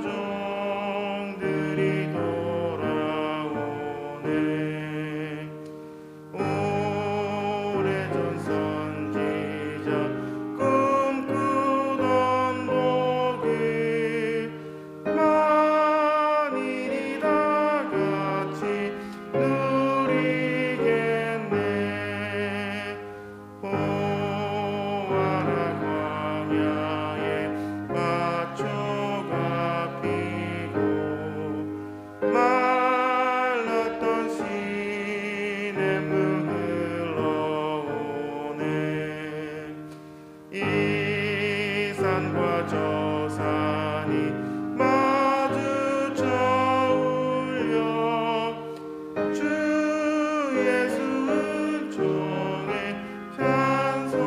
종들이 돌아오네. 오래전 선지자 꿈꾸던 복을 만인이 다 같이 누리겠네. 보아라, 광야에 마초가 피고 말랐던 시냇물 흘러오네. 이 산과 저 산이 마주쳐 울려 주 예수 은총에 찬송하네.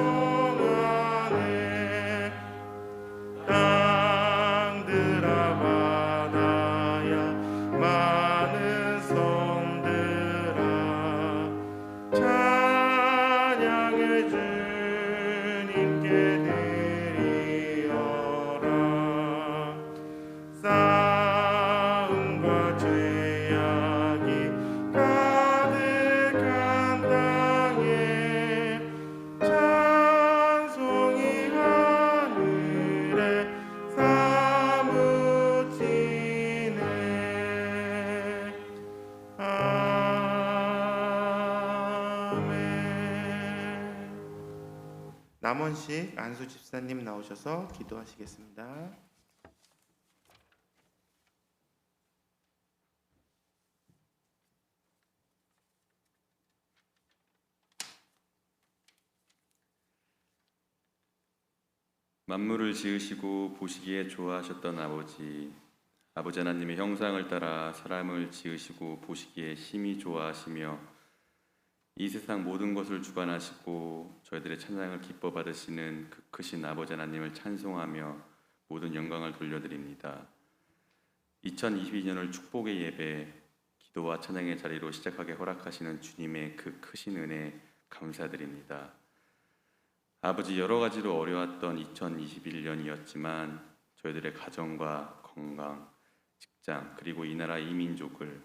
땅들아 바다야 많은 섬들아 찬양을 주님께 드리어라. 싸움과 죄악이 가득한 땅에 찬송이 하늘에 사무치네. 아멘. 남원식 안수 집사님 나오셔서 기도하시겠습니다. 만물을 지으시고 보시기에 좋아하셨던 아버지 하나님의 형상을 따라 사람을 지으시고 보시기에 심히 좋아하시며 이 세상 모든 것을 주관하시고 저희들의 찬양을 기뻐 받으시는 그 크신 아버지 하나님을 찬송하며 모든 영광을 돌려드립니다. 2022년을 축복의 예배, 기도와 찬양의 자리로 시작하게 허락하시는 주님의 그 크신 은혜 감사드립니다. 아버지, 여러 가지로 어려웠던 2021년이었지만 저희들의 가정과 건강, 직장, 그리고 이 나라 이 민족을,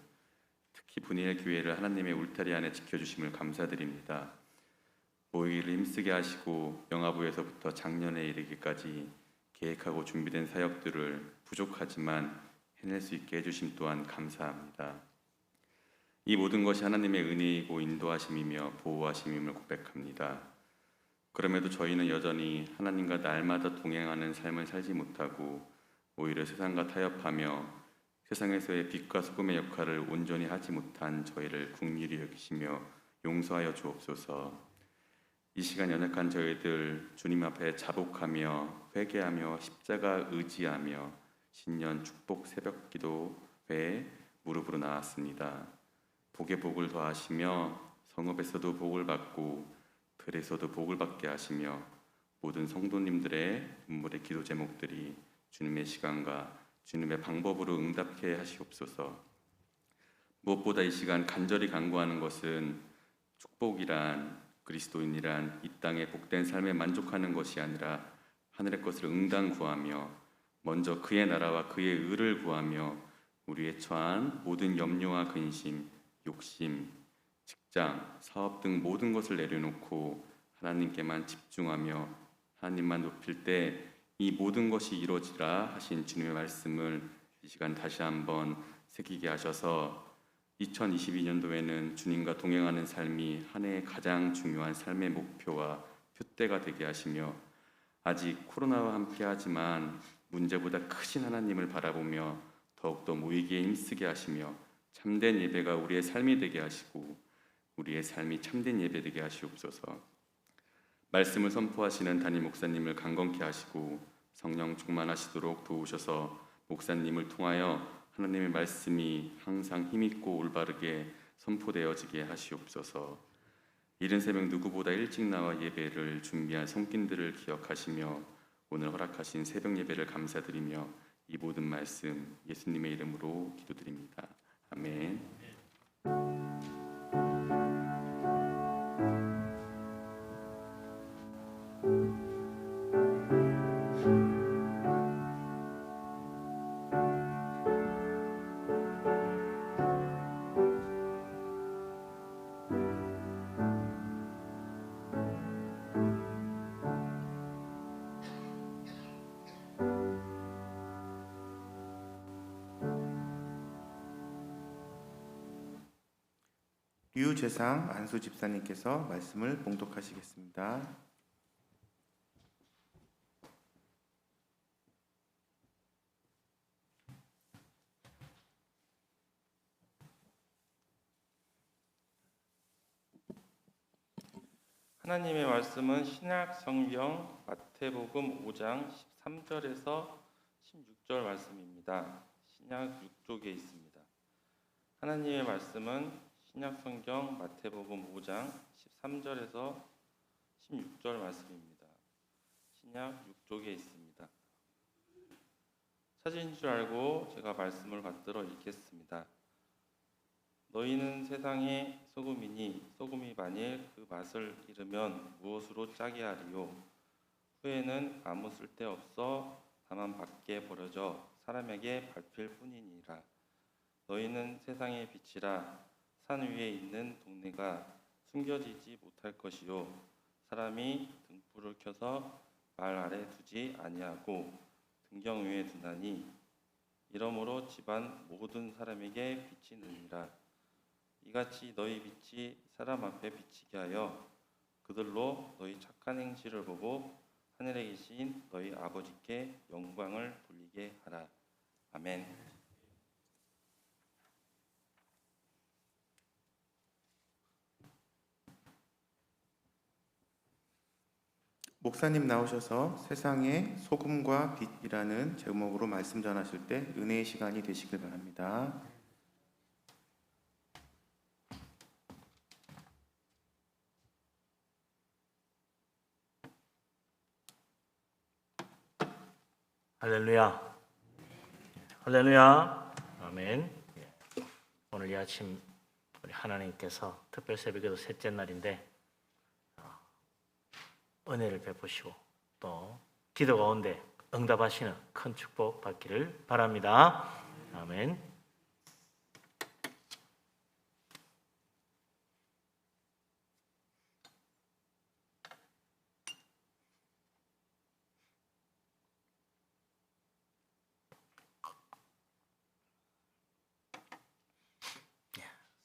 특히 분이엘 교회를 하나님의 울타리 안에 지켜주심을 감사드립니다. 모이기를 힘쓰게 하시고 영아부에서부터 작년에 이르기까지 계획하고 준비된 사역들을 부족하지만 해낼 수 있게 해주심 또한 감사합니다. 이 모든 것이 하나님의 은혜이고 인도하심이며 보호하심임을 고백합니다. 그럼에도 저희는 여전히 하나님과 날마다 동행하는 삶을 살지 못하고 오히려 세상과 타협하며 세상에서의 빛과 소금의 역할을 온전히 하지 못한 저희를 긍휼히 여기시며 용서하여 주옵소서. 이 시간 연약한 저희들 주님 앞에 자복하며 회개하며 십자가 의지하며 신년 축복 새벽 기도회에 무릎으로 나왔습니다. 복에 복을 더하시며 성읍에서도 복을 받고 들에서도 복을 받게 하시며 모든 성도님들의 눈물의 기도 제목들이 주님의 시간과 주님의 방법으로 응답케 하시옵소서. 무엇보다 이 시간 간절히 간구하는 것은 축복이란, 그리스도인이란 이 땅의 복된 삶에 만족하는 것이 아니라 하늘의 것을 응당 구하며 먼저 그의 나라와 그의 의를 구하며 우리의 처한 모든 염려와 근심, 욕심, 직장, 사업 등 모든 것을 내려놓고 하나님께만 집중하며 하나님만 높일 때 이 모든 것이 이루어지라 하신 주님의 말씀을 이 시간 다시 한번 새기게 하셔서 2022년도에는 주님과 동행하는 삶이 한 해의 가장 중요한 삶의 목표와 표대가 되게 하시며 아직 코로나와 함께하지만 문제보다 크신 하나님을 바라보며 더욱더 모이기에 힘쓰게 하시며 참된 예배가 우리의 삶이 되게 하시고 우리의 삶이 참된 예배 되게 하시옵소서. 말씀을 선포하시는 담임 목사님을 강건케 하시고 성령 충만하시도록 도우셔서 목사님을 통하여 하나님의 말씀이 항상 힘있고 올바르게 선포되어지게 하시옵소서. 이른 새벽 누구보다 일찍 나와 예배를 준비한 손길들을 기억하시며 오늘 허락하신 새벽 예배를 감사드리며 이 모든 말씀 예수님의 이름으로 기도드립니다. 아멘. 유재상 안수 집사님께서 말씀을 봉독하시겠습니다. 하나님의 말씀은 신약 성경 마태복음 5장 13절에서 16절 말씀입니다. 신약 6쪽에 있습니다. 하나님의 말씀은 신약 성경 마태복음 5장 13절에서 16절 말씀입니다. 신약 6쪽에 있습니다. 찾은 줄 알고 제가 말씀을 받들어 읽겠습니다. 너희는 세상의 소금이니 소금이 만일 그 맛을 잃으면 무엇으로 짜게 하리요? 후에는 아무 쓸데없어 다만 밖에 버려져 사람에게 밟힐 뿐이니라. 너희는 세상의 빛이라. 산 위에 있는 동네가 숨겨지지 못할 것이요 사람이 등불을 켜서 말 아래 두지 아니하고 등경 위에 두나니 이러므로 집안 모든 사람에게 빛이 느니라. 이같이 너희 빛이 사람 앞에 비치게 하여 그들로 너희 착한 행실을 보고 하늘에 계신 너희 아버지께 영광을 돌리게 하라. 아멘. 목사님 나오셔서 세상의 소금과 빛이라는 제목으로 말씀 전하실 때 은혜의 시간이 되시길 바랍니다. 할렐루야. 할렐루야. 아멘. 오늘 이 아침 우리 하나님께서 특별 새벽에도 셋째 날인데 은혜를 베푸시고 또 기도 가운데 응답하시는 큰 축복 받기를 바랍니다. 아멘.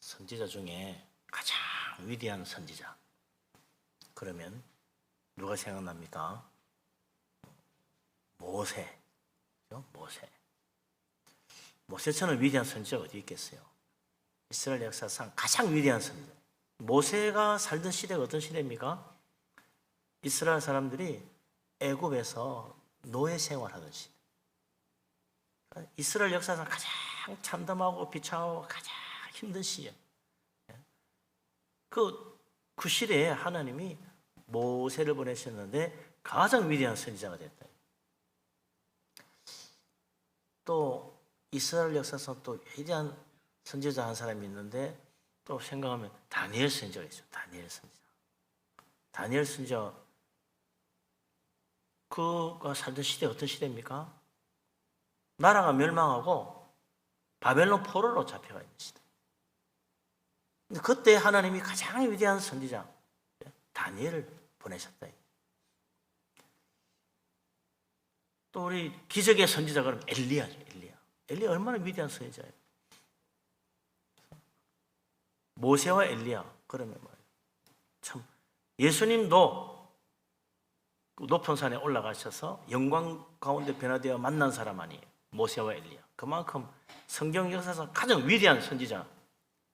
선지자 중에 가장 위대한 선지자 그러면 누가 생각납니까? 모세. 모세처럼 위대한 선지자가 어디 있겠어요? 이스라엘 역사상 가장 위대한 선지자. 모세가 살던 시대가 어떤 시대입니까? 이스라엘 사람들이 애굽에서 노예 생활하던 시대. 이스라엘 역사상 가장 참담하고 비참하고 가장 힘든 시절. 그 시대에 하나님이 모세를 보내셨는데 가장 위대한 선지자가 됐다. 또 이스라엘 역사상 또 위대한 선지자 한 사람이 있는데 또 생각하면 다니엘 선지자가 있어요. 다니엘 선지자 그가 살던 시대 어떤 시대입니까? 나라가 멸망하고 바벨론 포로로 잡혀가 있는 시대. 근데 그때 하나님이 가장 위대한 선지자 다니엘을 보내셨다. 또 우리 기적의 선지자 그러면 엘리야죠. 엘리야 얼마나 위대한 선지자예요. 모세와 엘리야 그러면 뭐예요? 참 예수님도 높은 산에 올라가셔서 영광 가운데 변화되어 만난 사람 아니에요. 모세와 엘리야. 그만큼 성경 역사상 가장 위대한 선지자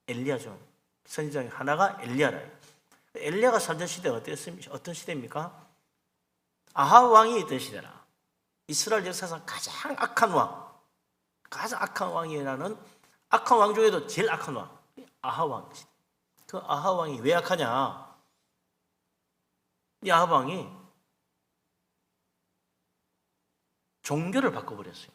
엘리야 중 선지자 중 하나가 엘리야라. 엘리야가 살던 시대가 어떤 시대입니까? 아합 왕이 있던 시대라. 이스라엘 역사상 가장 악한 왕이라는 악한 왕 중에도 제일 악한 왕 아합 왕. 그 아합 왕이 왜 악하냐? 이 아합 왕이 종교를 바꿔버렸어요.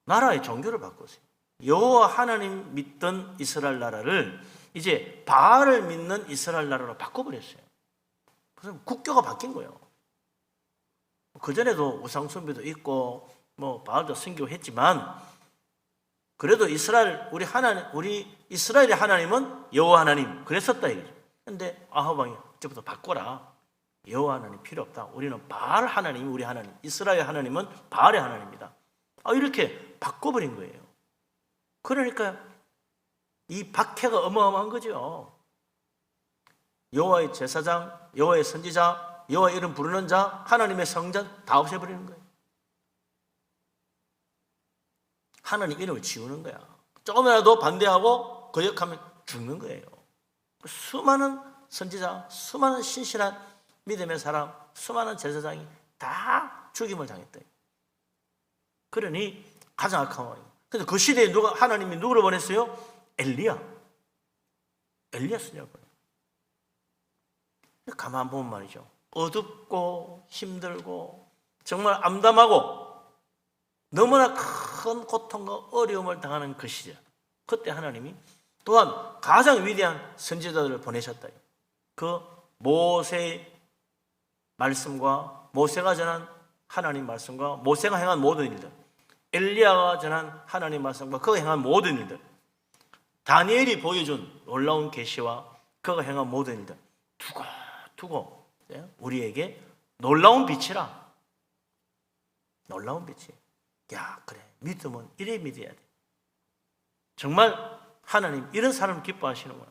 나라의 종교를 바꿨어요. 여호와 하나님 믿던 이스라엘 나라를 이제 바알을 믿는 이스라엘 나라로 바꿔버렸어요. 그래서 국교가 바뀐 거예요. 그전에도 우상숭배도 있고 뭐 바알도 섬기했지만 그래도 우리 이스라엘의 하나님은 여호와 하나님 그랬었다 이거죠. 그런데 아합 왕이 이제부터 바꿔라. 여호와 하나님 필요 없다. 우리는 바알 하나님이 우리 하나님, 이스라엘 하나님은 바알의 하나님이다. 이렇게 바꿔버린 거예요. 그러니까 이 박해가 어마어마한 거죠. 여호와의 제사장, 여호와의 선지자, 여호와의 이름 부르는 자, 하나님의 성전 다 없애버리는 거예요. 하나님 이름을 지우는 거야. 조금이라도 반대하고 거역하면 죽는 거예요. 수많은 선지자, 수많은 신실한 믿음의 사람, 수많은 제사장이 다 죽임을 당했다. 그러니 가장 악한 상황이에요. 근데 그 시대에 하나님이 누구를 보냈어요? 엘리야 쓰냐고요. 가만 보면 말이죠. 어둡고 힘들고 정말 암담하고 너무나 큰 고통과 어려움을 당하는 그 시절, 그때 하나님이 또한 가장 위대한 선지자들을 보내셨다. 그 모세의 말씀과 모세가 전한 하나님 말씀과 모세가 행한 모든 일들, 엘리야가 전한 하나님 말씀과 그가 행한 모든 일들, 다니엘이 보여준 놀라운 계시와 그가 행한 모든 일들 두고 우리에게 놀라운 빛이라. 놀라운 빛이. 야, 그래, 믿음은 이래 믿어야 돼. 정말 하나님 이런 사람 기뻐하시는구나.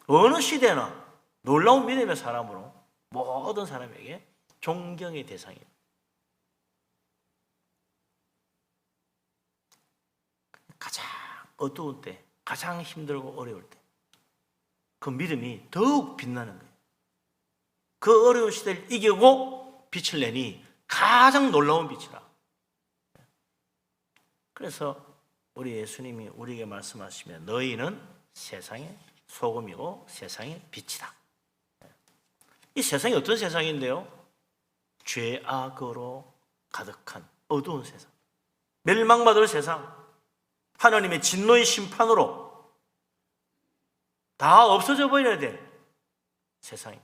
어느 시대나 놀라운 믿음의 사람으로 모든 사람에게 존경의 대상이에요. 가장 어두운 때, 가장 힘들고 어려울 때 그 믿음이 더욱 빛나는 거예요. 그 어려운 시대를 이기고 빛을 내니 가장 놀라운 빛이라. 그래서 우리 예수님이 우리에게 말씀하시면 너희는 세상의 소금이고 세상의 빛이다. 이 세상이 어떤 세상인데요? 죄악으로 가득한 어두운 세상, 멸망받을 세상, 하나님의 진노의 심판으로 다 없어져 버려야 될 세상이,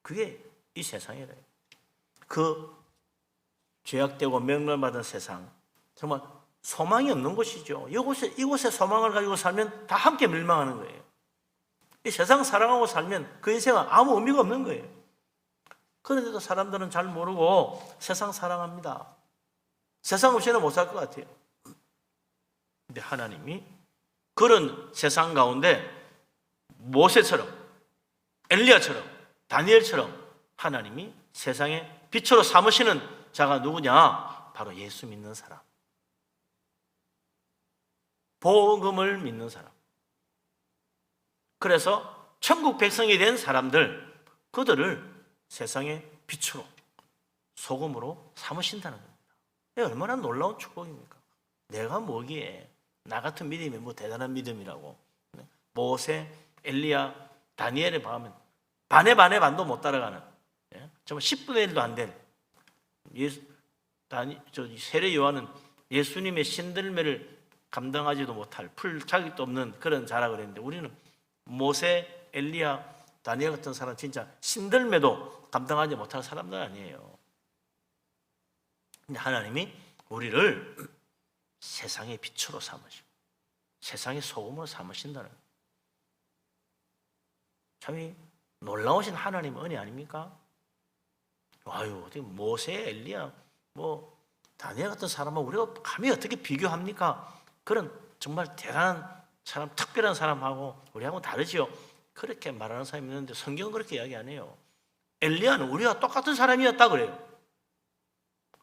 그게 이 세상이래요. 그 죄악되고 멸망받은 세상, 정말 소망이 없는 곳이죠. 이곳에 소망을 가지고 살면 다 함께 멸망하는 거예요. 이 세상 사랑하고 살면 그 인생은 아무 의미가 없는 거예요. 그런데도 사람들은 잘 모르고 세상 사랑합니다. 세상 없이는 못 살 것 같아요. 근데 하나님이 그런 세상 가운데 모세처럼, 엘리야처럼, 다니엘처럼 하나님이 세상의 빛으로 삼으시는 자가 누구냐? 바로 예수 믿는 사람, 복음을 믿는 사람. 그래서 천국 백성이 된 사람들, 그들을 세상의 빛으로, 소금으로 삼으신다는 겁니다. 이게 얼마나 놀라운 축복입니까? 내가 뭐기에 나 같은 믿음이 뭐 대단한 믿음이라고. 모세, 엘리야, 다니엘에 봐면 반의 반도 못 따라가는, 정말 10분의 1도 안 된 세례 요한은 예수님의 신들매를 감당하지도 못할, 풀 자격도 없는 그런 자라 그랬는데, 우리는 모세, 엘리야, 다니엘 같은 사람 진짜 신들매도 감당하지 못할 사람들 아니에요. 근데 하나님이 우리를 세상의 빛으로 삼으시고 세상의 소금으로 삼으신다는 거예요. 참 놀라우신 하나님의 은혜 아닙니까? 아유, 어떻게 모세, 엘리야, 뭐 다니엘 같은 사람은 우리가 감히 어떻게 비교합니까? 그런 정말 대단한 사람, 특별한 사람하고 우리하고 다르지요. 그렇게 말하는 사람이 있는데 성경은 그렇게 이야기 안 해요. 엘리야는 우리가 똑같은 사람이었다 그래요.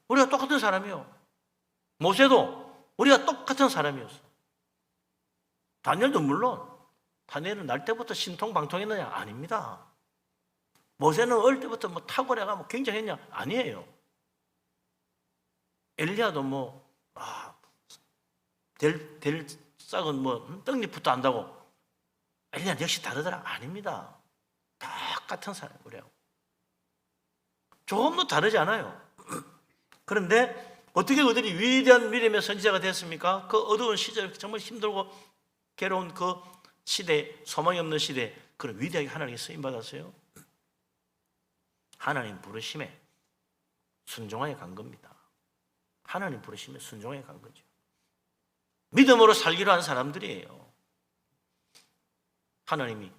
우리가 똑같은 사람이요. 모세도 우리가 똑같은 사람이었어. 다니엘도 물론, 다니엘은 날 때부터 신통방통했느냐? 아닙니다. 모세는 어릴 때부터 뭐 탁월해가 뭐 굉장했냐? 아니에요. 엘리야도 될 싹은 뭐 떡잎부터 안다고 엘리야는 역시 다르더라? 아닙니다. 똑같은 사람, 우리하고. 조금도 다르지 않아요. 그런데 어떻게 그들이 위대한 믿음의 선지자가 됐습니까? 그 어두운 시절, 정말 힘들고 괴로운 그 시대, 소망이 없는 시대, 그런 위대하게 하나님께 쓰임받았어요. 하나님 부르심에 순종하게 간 겁니다. 하나님 부르심에 순종하게 간 거죠. 믿음으로 살기로 한 사람들이에요. 하나님이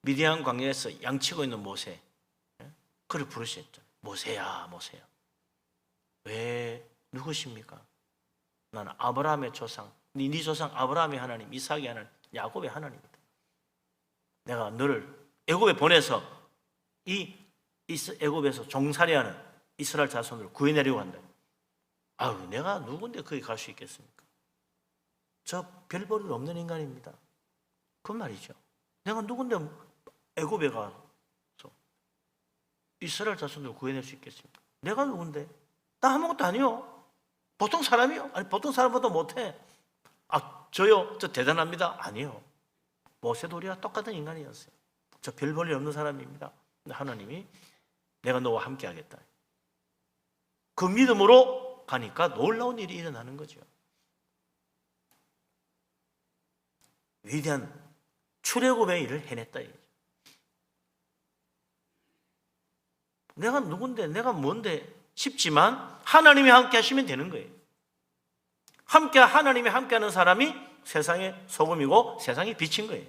미디안 광야에서 양치고 있는 모세, 그를 부르셨죠. 모세야, 모세야. 왜 누구십니까? 나는 아브라함의 조상 네 조상 아브라함의 하나님, 이삭의 하나님, 야곱의 하나님이다. 내가 너를 애굽에 보내서 이 애굽에서 종살이하는 이스라엘 자손들을 구해내려고 한다. 아유, 내가 누군데 거기 갈 수 있겠습니까? 저 별 볼 일 없는 인간입니다. 그 말이죠. 내가 누군데 애굽에 가서 이스라엘 자손들을 구해낼 수 있겠습니까? 내가 누군데? 나 아무것도 아니요. 보통 사람이요. 아니, 보통 사람보다 못해. 아, 저요? 저 대단합니다. 아니요. 모세도 우리가 똑같은 인간이었어요. 저 별 볼 일 없는 사람입니다. 근데 하나님이 내가 너와 함께 하겠다. 그 믿음으로 가니까 놀라운 일이 일어나는 거죠. 위대한 출애굽의 일을 해냈다. 내가 누군데, 내가 뭔데 싶지만 하나님이 함께 하시면 되는 거예요. 하나님이 함께하는 사람이 세상의 소금이고 세상의 빛인 거예요.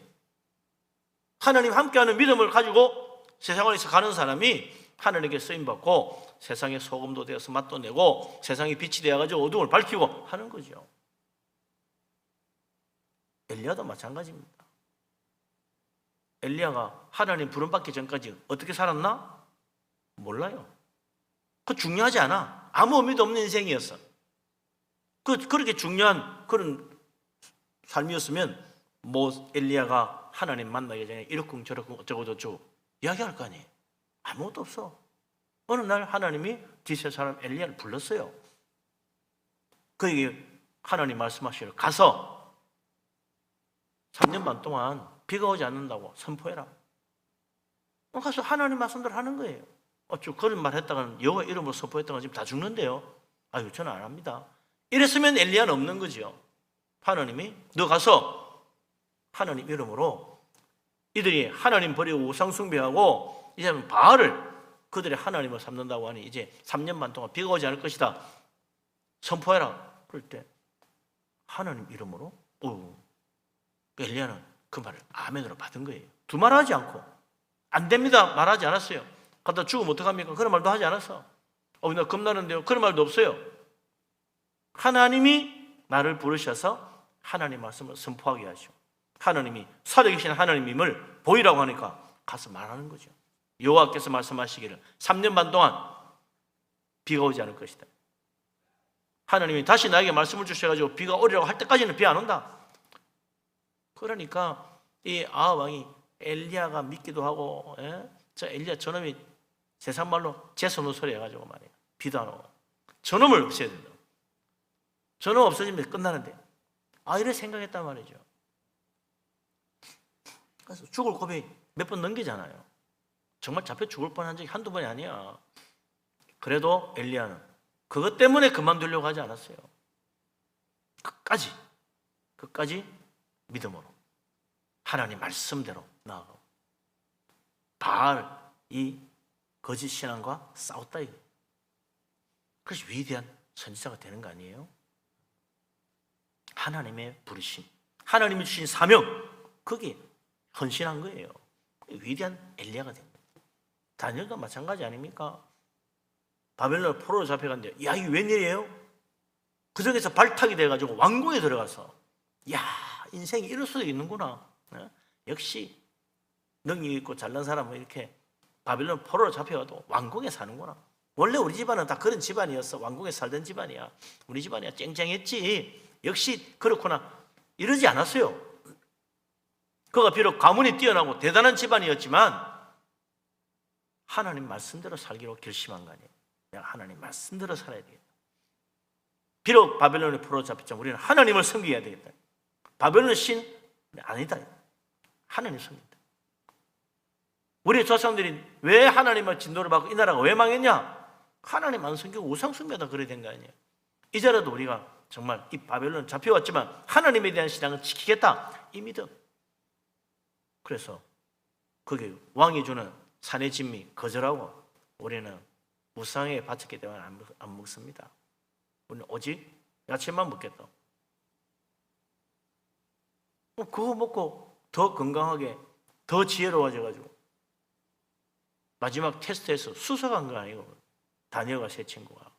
하나님 함께하는 믿음을 가지고 세상에서 가는 사람이 하나님께 쓰임받고 세상의 소금도 되어서 맛도 내고 세상의 빛이 되어가지고 어둠을 밝히고 하는 거죠. 엘리야도 마찬가지입니다. 엘리야가 하나님 부름받기 전까지 어떻게 살았나? 몰라요. 그거 중요하지 않아. 아무 의미도 없는 인생이었어. 그렇게 중요한 그런 삶이었으면 엘리야가 하나님 만나기 전에 이렇쿵 저렇쿵 어쩌고저쩌고 이야기할 거 아니에요. 아무것도 없어. 어느 날 하나님이 디세 사람 엘리야를 불렀어요. 그에게 하나님 말씀하시기를 가서 3년 반 동안 비가 오지 않는다고 선포해라. 가서 하나님 말씀대로 하는 거예요. 그런 말 했다가는 여호와 이름으로 선포했다가 지금 다 죽는데요. 아유, 저는 안 합니다. 이랬으면 엘리야는 없는 거죠. 하나님이 너 가서 하나님 이름으로 이들이 하나님 버리고 우상 숭배하고 이제는 바알을 그들의 하나님을 삼는다고 하니 이제 3년 반 동안 비가 오지 않을 것이다. 선포해라. 그럴 때 하나님 이름으로 엘리야는 그 말을 아멘으로 받은 거예요. 두말하지 않고 안 됩니다 말하지 않았어요. 갖다 죽으면 어떡합니까? 그런 말도 하지 않았어. 나 겁나는데요. 그런 말도 없어요. 하나님이 나를 부르셔서 하나님 말씀을 선포하게 하시오. 하나님이 살아계신 하나님임을 보이라고 하니까 가서 말하는 거죠. 여호와께서 말씀하시기를 3년 반 동안 비가 오지 않을 것이다. 하나님이 다시 나에게 말씀을 주셔가지고 비가 오리라고 할 때까지는 비 안 온다. 그러니까 이 아합 왕이 엘리야가 믿기도 하고, 저 엘리야 저놈이 세상 말로 재수없는 소리 해가지고 말이에요. 비도 안 오고 저놈을 없애야 된다. 저놈 없어지면 끝나는데 이래 생각했단 말이죠. 그래서 죽을 고비 몇 번 넘기잖아요. 정말 잡혀 죽을 뻔한 적이 한두 번이 아니야. 그래도 엘리야는 그것 때문에 그만두려고 하지 않았어요. 끝까지 믿음으로 하나님 말씀대로 나아가고 바알 이 거짓 신앙과 싸웠다 이거예요. 그래서 위대한 선지자가 되는 거 아니에요? 하나님의 부르심, 하나님이 주신 사명, 거기에 헌신한 거예요. 위대한 엘리야가 된 거예요. 다니엘도 마찬가지 아닙니까? 바벨론 포로로 잡혀갔는데 이게 웬일이에요? 그 중에서 발탁이 돼가지고 왕궁에 들어가서 인생이 이럴 수도 있는구나. 역시 능력 있고 잘난 사람은 이렇게 바벨론 포로로 잡혀가도 왕궁에 사는구나. 원래 우리 집안은 다 그런 집안이었어. 왕궁에 살던 집안이야. 우리 집안이야 쨍쨍했지. 역시 그렇구나. 이러지 않았어요. 그가 비록 가문이 뛰어나고 대단한 집안이었지만 하나님 말씀대로 살기로 결심한 거 아니에요. 내가 하나님 말씀대로 살아야 되겠다. 비록 바벨론에 포로로 잡혔지만 우리는 하나님을 섬겨야 되겠다. 바벨론 신 아니다. 하나님 섬긴다. 우리 조상들이 왜 하나님의 진노를 받고 이 나라가 왜 망했냐? 하나님 안 섬기고 우상 숭배하다 그래야 된 거 아니에요. 이제라도 우리가 정말 이 바벨론 잡혀왔지만 하나님에 대한 신앙을 지키겠다. 이 믿음. 그래서 그게 왕이 주는 산의 진미 거절하고 우리는 우상에 바쳤기 때문에 안 먹습니다. 우리는 오직 야채만 먹겠다. 그거 먹고 더 건강하게 더 지혜로워져가지고 마지막 테스트에서 수석한 거 아니고 다니엘과 세 친구가.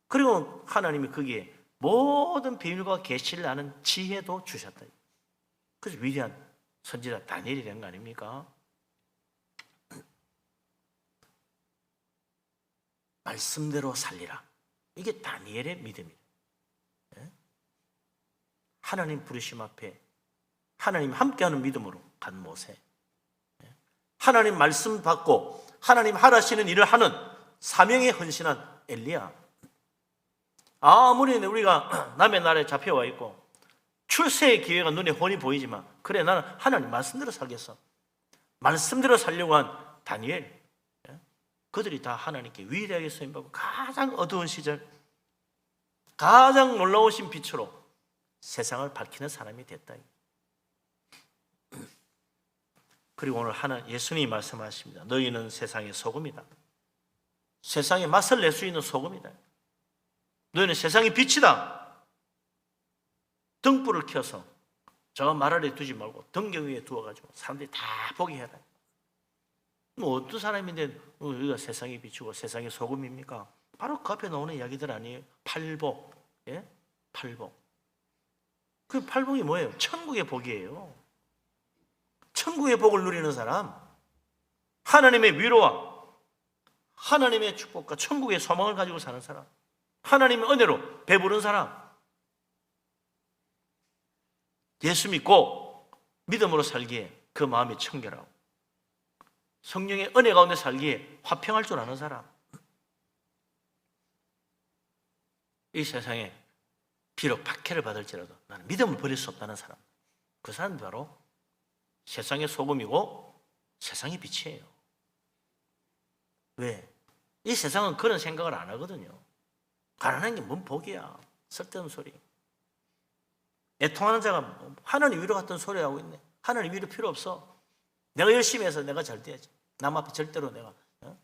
그리고 하나님이 거기에 모든 비밀과 계시를 아는 지혜도 주셨다. 그래서 위대한 선지자 다니엘이 된 거 아닙니까? 말씀대로 살리라. 이게 다니엘의 믿음이에요. 하나님 부르심 앞에 하나님 함께하는 믿음으로 간 모세, 하나님 말씀 받고 하나님 하라시는 일을 하는 사명에 헌신한 엘리야. 아무리 우리가 남의 나라에 잡혀와 있고 출세의 기회가 눈에 훤히 보이지만 그래 나는 하나님 말씀대로 살겠어. 말씀대로 살려고 한 다니엘, 그들이 다 하나님께 위대하게 쓰임받고 가장 어두운 시절 가장 놀라우신 빛으로 세상을 밝히는 사람이 됐다. 그리고 오늘 예수님이 말씀하십니다. 너희는 세상의 소금이다. 세상에 맛을 낼 수 있는 소금이다. 너희는 세상의 빛이다. 등불을 켜서 저 말 아래 두지 말고 등경 위에 두어가지고 사람들이 다 보게 해라. 뭐 어떤 사람인데 우리가 세상의 빛이고 세상의 소금입니까? 바로 그 앞에 나오는 이야기들 아니에요? 팔복, 팔복. 그 팔복이 뭐예요? 천국의 복이에요. 천국의 복을 누리는 사람, 하나님의 위로와 하나님의 축복과 천국의 소망을 가지고 사는 사람, 하나님의 은혜로 배부른 사람, 예수 믿고 믿음으로 살기에 그 마음이 청결하고 성령의 은혜 가운데 살기에 화평할 줄 아는 사람, 이 세상에 비록 박해를 받을지라도 나는 믿음을 버릴 수 없다는 사람, 그 사람이 바로 세상의 소금이고 세상의 빛이에요. 왜? 이 세상은 그런 생각을 안 하거든요. 가난한 게 뭔 복이야. 쓸데없는 소리. 애통하는 자가 하나님 위로 같은 소리 하고 있네. 하나님 위로 필요 없어. 내가 열심히 해서 내가 잘 돼야지. 남 앞에 절대로 내가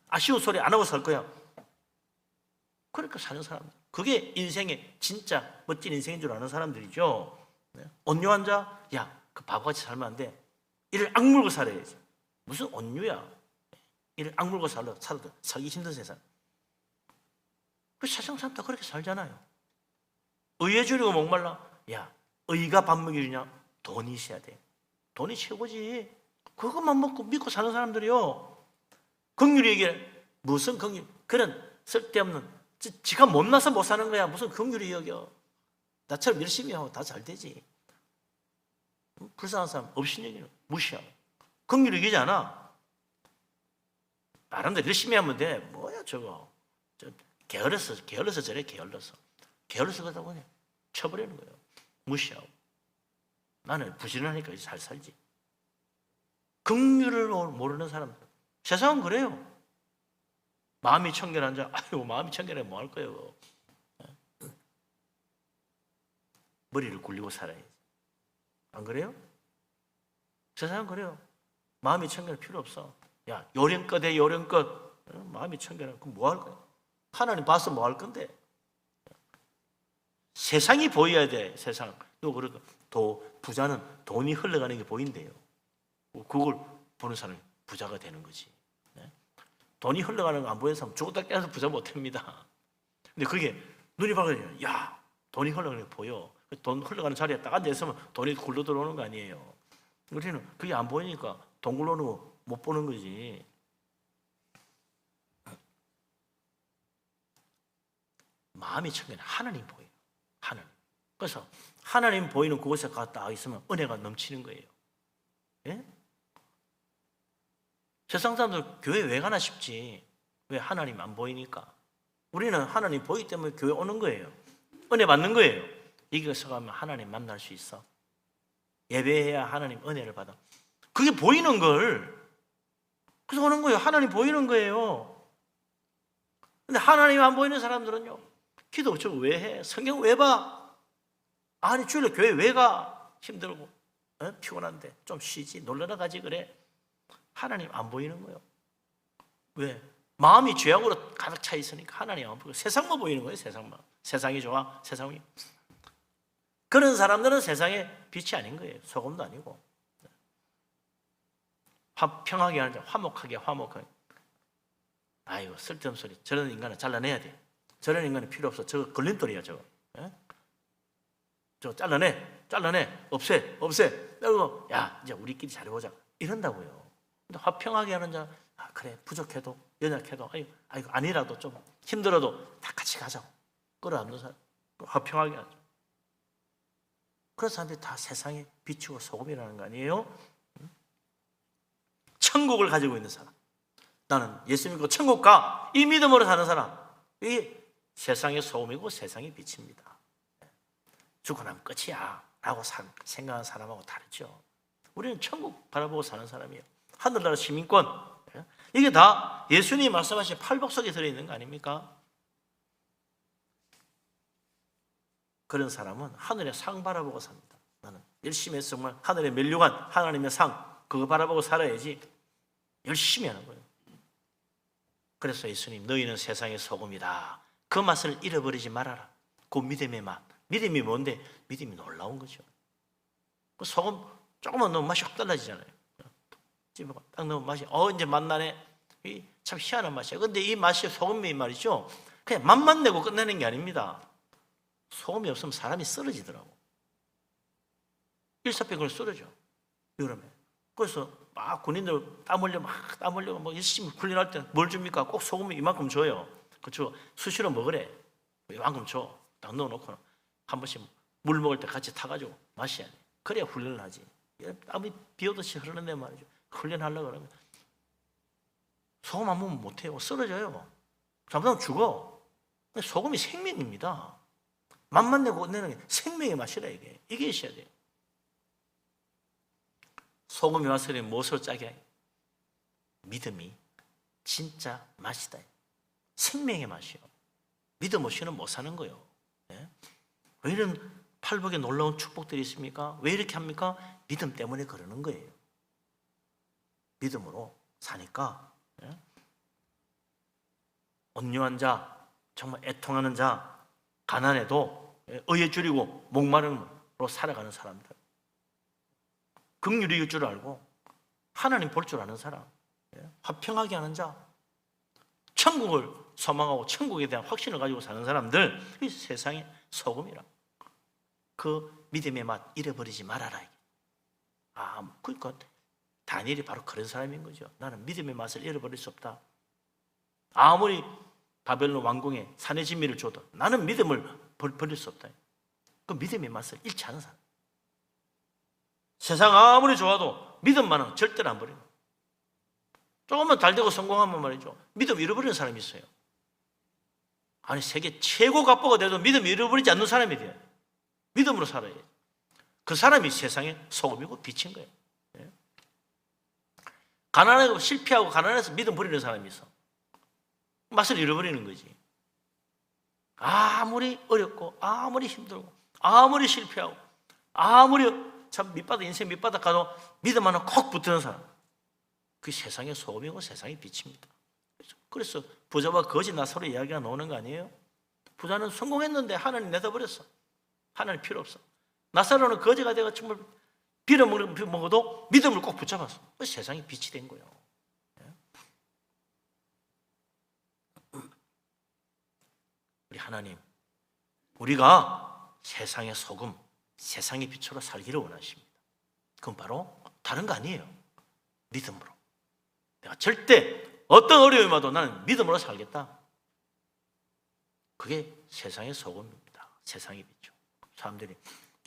아쉬운 소리 안 하고 살 거야. 그러니까 사는 사람들. 그게 인생의 진짜 멋진 인생인 줄 아는 사람들이죠. 온유한 자, 야, 그 바보같이 살면 안 돼. 이를 악물고 살아야지. 무슨 온유야. 이를 악물고 살아도 살기 힘든 세상. 그 세상 사람 다 그렇게 살잖아요. 의에 줄이고 목말라. 야, 의가 밥 먹이 주냐? 돈이 있어야 돼. 돈이 최고지. 그것만 먹고 믿고 사는 사람들이요. 긍휼히 얘기해. 무슨 긍휼? 그런 쓸데없는 지가 못나서 못 사는 거야. 무슨 긍휼히 여겨. 나처럼 열심히 하고 다 잘 되지. 불쌍한 사람 업신여기는 무시하고. 긍휼히 여기지 않아. 나름대로 열심히 하면 돼. 뭐야 저거. 게을러서 저래. 게을러서 그러다 보니 쳐버리는 거예요. 무시하고. 나는 부지런하니까 잘 살지. 긍휼을 모르는 사람들. 세상은 그래요. 마음이 청결한 자, 아이고 마음이 청결해 뭐 할 거예요. 머리를 굴리고 살아야지. 안 그래요? 세상은 그래요. 마음이 청결할 필요 없어. 야, 요령껏 해, 요령껏. 마음이 청결하면 그럼 뭐 할 거야? 하나님 봐서 뭐 할 건데? 세상이 보여야 돼, 세상. 그리고 부자는 돈이 흘러가는 게 보인대요. 그걸 보는 사람이 부자가 되는 거지. 돈이 흘러가는 거 안 보이는 사람 죽었다 깨어서 부자 못합니다. 근데 그게 눈이 밝아지면 야, 돈이 흘러가는 게 보여. 돈 흘러가는 자리에 딱 앉아있으면 돈이 굴러 들어오는 거 아니에요. 우리는 그게 안 보이니까 돈 굴러오는 거 못 보는 거지. 마음이 청결해. 하나님 보여요. 하나님. 그래서 하나님 보이는 그곳에 갔다 있으면 은혜가 넘치는 거예요. 예? 세상 사람들 교회 왜 가나 싶지. 왜? 하나님 안 보이니까. 우리는 하나님 보이기 때문에 교회 오는 거예요. 은혜 받는 거예요. 이곳에 가면 하나님 만날 수 있어. 예배해야 하나님 은혜를 받아. 그게 보이는 걸. 그래서 오는 거예요. 하나님 보이는 거예요. 근데 하나님 안 보이는 사람들은요. 기도 저거 왜 해? 성경 왜 봐? 아니 주일에 교회 왜 가? 힘들고 피곤한데 좀 쉬지. 놀러나 가지 그래. 하나님 안 보이는 거예요. 왜? 마음이 죄악으로 가득 차 있으니까 하나님 안 보이고 세상만 보이는 거예요. 세상만. 세상이 좋아. 세상이. 그런 사람들은 세상의 빛이 아닌 거예요. 소금도 아니고. 화평하게 하는 자, 화목하게. 아이고 쓸데없는 소리. 저런 인간은 잘라내야 돼. 저런 인간은 필요 없어. 저거 걸림돌이야 저거. 저 잘라내, 없애. 그리고 야 이제 우리끼리 잘해보자 이런다고요. 근데 화평하게 하는 자, 그래 부족해도 연약해도 아이고 아니라도 좀 힘들어도 다 같이 가자고 끌어안는 사람, 화평하게 하죠. 그런 사람들이 다 세상의 빛이고 소금이라는 거 아니에요? 천국을 가지고 있는 사람, 나는 예수 믿고 천국 가, 이 믿음으로 사는 사람, 이 세상의 소금이고 세상의 빛입니다. 죽고 나면 끝이야 라고 생각하는 사람하고 다르죠. 우리는 천국 바라보고 사는 사람이에요. 하늘나라 시민권, 이게 다 예수님이 말씀하신 팔복 속에 들어있는 거 아닙니까? 그런 사람은 하늘의 상 바라보고 삽니다. 나는 열심히 해서 정말 하늘의 면류관, 하나님의 상, 그거 바라보고 살아야지. 열심히 하는 거예요. 그래서 예수님, 너희는 세상의 소금이다. 그 맛을 잃어버리지 말아라. 그 믿음의 맛. 믿음이 뭔데? 믿음이 놀라운 거죠. 그 소금 조금만 넣으면 맛이 확 달라지잖아요. 집에 딱 넣으면 맛이 이제 맛나네. 참 희한한 맛이에요. 근데 이 맛이 소금이 말이죠, 그냥 맛만 내고 끝내는 게 아닙니다. 소금이 없으면 사람이 쓰러지더라고. 일사병으로 쓰러져, 여름에. 그래서 막 군인들 땀 흘려 막 열심히 훈련할 때 뭘 줍니까? 꼭 소금을 이만큼 줘요. 그렇죠? 수시로 먹으래. 이만큼 줘. 딱 넣어놓고 한 번씩 물 먹을 때 같이 타가지고 마셔야 돼. 그래야 훈련을 하지. 땀이 비 오듯이 흐르는데 말이죠. 훈련하려고 그러면 소금 안 먹으면 못해요. 쓰러져요. 잠깐 죽어. 소금이 생명입니다. 맛만 내고 내는 게 생명의 맛이라 이게 있어야 돼요. 소금의 맛을 무엇으로 짜게 해요? 믿음이 진짜 맛이다. 생명의 맛이요. 믿음 없이는 못 사는 거예요. 네? 왜 이런 팔복에 놀라운 축복들이 있습니까? 왜 이렇게 합니까? 믿음 때문에 그러는 거예요. 믿음으로 사니까. 네? 온유한 자, 정말 애통하는 자, 가난해도 의에 줄이고 목마름으로 살아가는 사람들, 긍휼이 있을 줄 알고 하나님 볼 줄 아는 사람, 화평하게 하는 자, 천국을 소망하고 천국에 대한 확신을 가지고 사는 사람들, 이 세상의 소금이라. 그 믿음의 맛 잃어버리지 말아라. 그러니까 다니엘이 바로 그런 사람인 거죠. 나는 믿음의 맛을 잃어버릴 수 없다. 아무리 바벨론 왕궁에 산의 진미를 줘도 나는 믿음을 버릴 수 없다. 그 믿음의 맛을 잃지 않은 사람. 세상 아무리 좋아도 믿음만은 절대로 안 버리고, 조금만 잘 되고 성공하면 말이죠, 믿음 잃어버리는 사람이 있어요. 아니 세계 최고 갑부가 돼도 믿음 잃어버리지 않는 사람이 돼요. 믿음으로 살아야 해요. 그 사람이 세상의 소금이고 빛인 거예요. 가난하고 실패하고 가난해서 믿음 버리는 사람이 있어. 맛을 잃어버리는 거지. 아무리 어렵고 아무리 힘들고 아무리 실패하고 아무리 참 인생 밑바닥 가도 믿음 하나 콕 붙드는 사람, 그 세상의 소금이고 세상의 빛입니다. 그래서 부자와 거지 나사로 이야기가 나오는 거 아니에요? 부자는 성공했는데 하나님 내다버렸어. 하나님 필요 없어. 나사로는 거지가 되어 정말 빌어먹어도 믿음을 꼭 붙잡았어. 그 세상이 빛이 된 거예요. 우리 하나님, 우리가 세상의 소금, 세상의 빛으로 살기를 원하십니다. 그건 바로 다른 거 아니에요. 믿음으로. 내가 절대 어떤 어려움이 와도 나는 믿음으로 살겠다. 그게 세상의 소금입니다. 세상의 빛이죠. 사람들이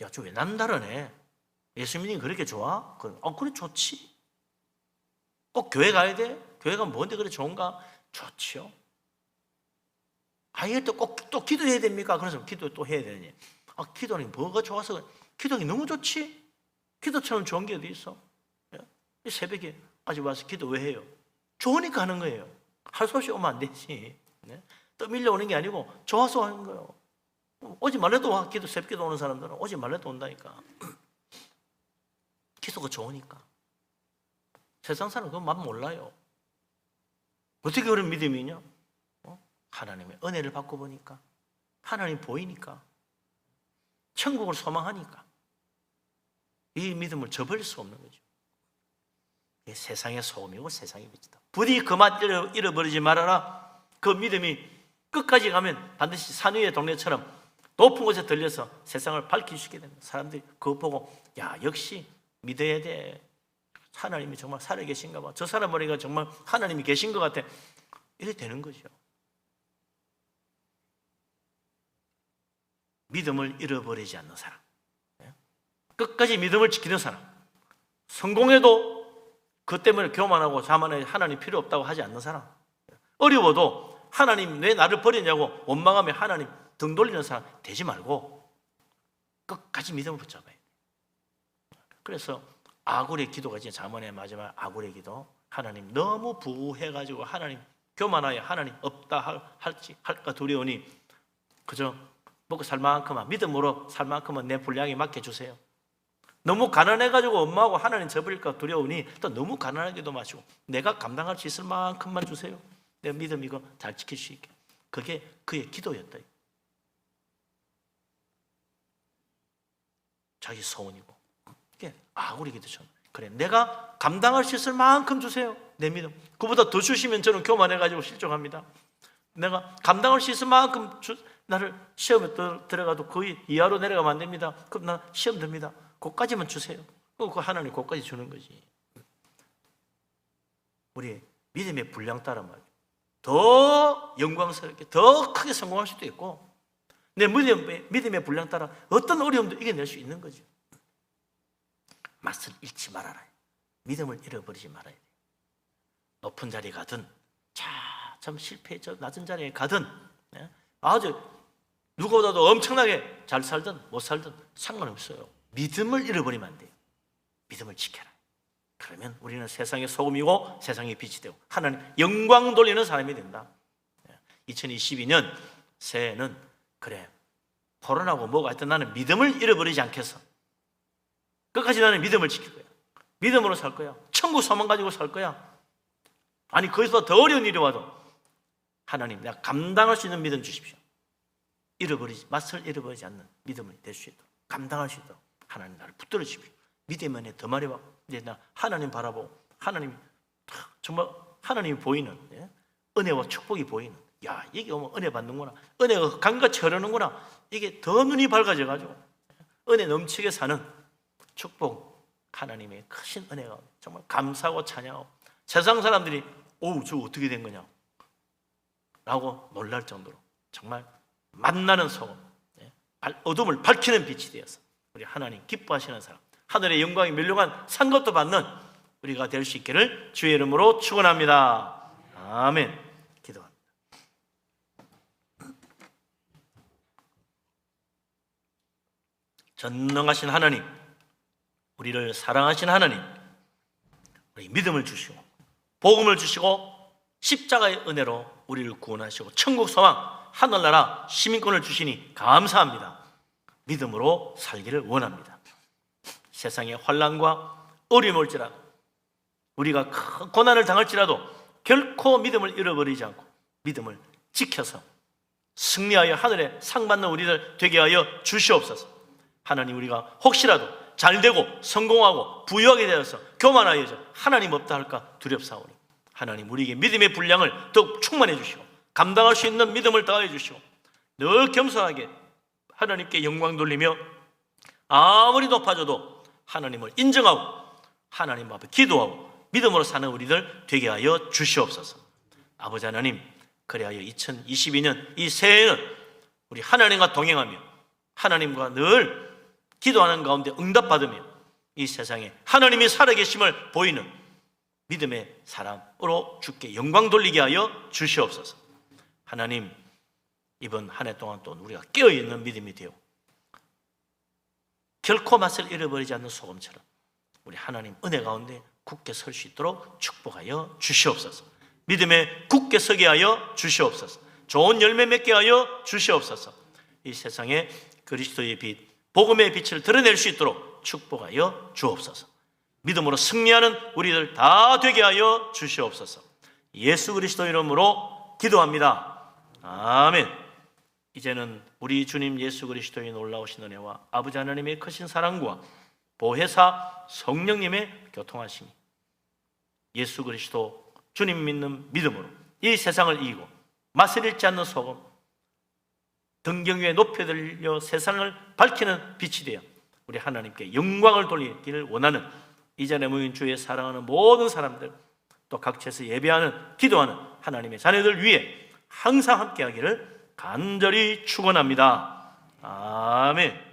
야, 저 왜 남다르네? 예수 믿는 게 그렇게 좋아? 그래 좋지. 꼭 교회 가야 돼? 교회가 뭔데 그래 좋은가? 좋지요. 이럴 때 꼭 또 기도해야 됩니까? 그래서 기도 또 해야 되니? 기도는 뭐가 좋아서? 기도가 너무 좋지? 기도처럼 좋은 게 어디 있어? 이 새벽에 아직 와서 기도 왜 해요? 좋으니까 하는 거예요. 할 수 없이 오면 안 되지. 또 밀려오는 게 아니고 좋아서 하는 거예요. 오지 말래도 와. 새벽 기도 오는 사람들은 오지 말래도 온다니까. 기도가 좋으니까. 세상 사람은 그건 맛 몰라요. 어떻게 그런 믿음이 있냐? 하나님의 은혜를 받고 보니까, 하나님 보이니까, 천국을 소망하니까 이 믿음을 저버릴 수 없는 거죠. 이게 세상의 소금이고 세상의 빛이다. 부디 그 맛 잃어버리지 말아라. 그 믿음이 끝까지 가면 반드시 산 위의 동네처럼 높은 곳에 들려서 세상을 밝히시게 됩니다. 사람들이 그거 보고 야, 역시 믿어야 돼. 하나님이 정말 살아계신가 봐. 저 사람 머리가 정말 하나님이 계신 것 같아. 이래 되는 거죠. 믿음을 잃어버리지 않는 사람, 끝까지 믿음을 지키는 사람, 성공해도 그 때문에 교만하고 자만해 하나님 필요 없다고 하지 않는 사람, 어려워도 하나님 왜 나를 버리냐고 원망하며 하나님 등 돌리는 사람 되지 말고 끝까지 믿음을 붙잡아야 돼. 그래서 아굴의 기도가 진짜 자문의 마지막 아굴의 기도. 하나님 너무 부해가지고 하나님 교만하여 하나님 없다 할까 두려우니 그저 먹고 살 만큼만, 믿음으로 살 만큼만 내 분량에 맡겨주세요. 너무 가난해가지고 엄마하고 하나님 저버릴까 두려우니 또 너무 가난하게도 마시고 내가 감당할 수 있을 만큼만 주세요. 내 믿음 이거 잘 지킬 수 있게. 그게 그의 기도였다. 자기 소원이고. 이게 아굴의 기도처럼. 그래, 내가 감당할 수 있을 만큼 주세요. 내 믿음. 그보다 더 주시면 저는 교만해가지고 실족합니다. 내가 감당할 수 있을 만큼 나를 시험에 들어가도 거의 이하로 내려가면 안 됩니다. 그럼 나 시험 듭니다. 그까지만 주세요. 그 하나님 그까지 주는 거지. 우리 믿음의 분량 따라 말이야. 더 영광스럽게, 더 크게 성공할 수도 있고 내 믿음의 분량 따라 어떤 어려움도 이겨낼 수 있는 거죠. 맛을 잃지 말아라. 믿음을 잃어버리지 말아야 돼. 높은 자리에 가든 참 실패 저 낮은 자리에 가든 아주 누구보다도 엄청나게 잘 살든 못 살든 상관없어요. 믿음을 잃어버리면 안 돼요. 믿음을 지켜라. 그러면 우리는 세상의 소금이고 세상의 빛이 되고 하나님 영광 돌리는 사람이 된다. 2022년 새해는 그래, 코로나고 뭐가 하여튼 나는 믿음을 잃어버리지 않겠어. 끝까지 나는 믿음을 지킬 거야. 믿음으로 살 거야. 천국 소망 가지고 살 거야. 아니 거기서 더 어려운 일이 와도 하나님 내가 감당할 수 있는 믿음 주십시오. 맛을 잃어버리지 않는 믿음이 될 수 있도록, 감당할 수 있도록 하나님 나를 붙들어 주십시오. 믿음에 더 많이 와. 이제 나 하나님 바라보고 하나님 정말 하나님이 보이는 은혜와 축복이 보이는, 야 이게 오면 은혜 받는구나, 은혜가 강같이 흐르는구나, 이게 더 눈이 밝아져 가지고 은혜 넘치게 사는 축복, 하나님의 크신 은혜가 정말 감사하고 찬양하고 세상 사람들이 오우 저 어떻게 된 거냐 라고 놀랄 정도로 정말 만나는 소금, 어둠을 밝히는 빛이 되어서 우리 하나님 기뻐하시는 사람, 하늘의 영광이 멸류관 산 것도 받는 우리가 될 수 있기를 주의 이름으로 축원합니다. 아멘. 기도합니다. 전능하신 하나님, 우리를 사랑하신 하나님, 우리 믿음을 주시고 복음을 주시고 십자가의 은혜로 우리를 구원하시고 천국 소망, 하늘나라 시민권을 주시니 감사합니다. 믿음으로 살기를 원합니다. 세상의 환난과 어려움이 올지라도 우리가 큰 고난을 당할지라도 결코 믿음을 잃어버리지 않고 믿음을 지켜서 승리하여 하늘에 상 받는 우리들 되게 하여 주시옵소서. 하나님, 우리가 혹시라도 잘되고 성공하고 부유하게 되어서 교만하여져 하나님 없다 할까 두렵사오니 하나님 우리에게 믿음의 분량을 더욱 충만해 주시고 감당할 수 있는 믿음을 더하여 주시고 늘 겸손하게 하나님께 영광 돌리며 아무리 높아져도 하나님을 인정하고 하나님 앞에 기도하고 믿음으로 사는 우리들 되게 하여 주시옵소서. 아버지 하나님, 그리하여 2022년 이 새해는 우리 하나님과 동행하며 하나님과 늘 기도하는 가운데 응답받으며 이 세상에 하나님이 살아계심을 보이는 믿음의 사람으로 주께 영광 돌리게 하여 주시옵소서. 하나님, 이번 한 해 동안 또 우리가 깨어있는 믿음이 되어 결코 맛을 잃어버리지 않는 소금처럼 우리 하나님 은혜 가운데 굳게 설 수 있도록 축복하여 주시옵소서. 믿음에 굳게 서게 하여 주시옵소서. 좋은 열매 맺게 하여 주시옵소서. 이 세상에 그리스도의 빛, 복음의 빛을 드러낼 수 있도록 축복하여 주옵소서. 믿음으로 승리하는 우리들 다 되게 하여 주시옵소서. 예수 그리스도 이름으로 기도합니다. 아멘. 이제는 우리 주님 예수 그리스도의 놀라우신 은혜와 아버지 하나님의 크신 사랑과 보혜사 성령님의 교통하심이 예수 그리스도 주님 믿는 믿음으로 이 세상을 이기고 맛을 잃지 않는 소금, 등경 위에 높여들려 세상을 밝히는 빛이 되어 우리 하나님께 영광을 돌리기를 원하는 이 자리에 모인 주의 사랑하는 모든 사람들, 또 각처에서 예배하는 기도하는 하나님의 자녀들 위해 항상 함께하기를 간절히 축원합니다. 아멘.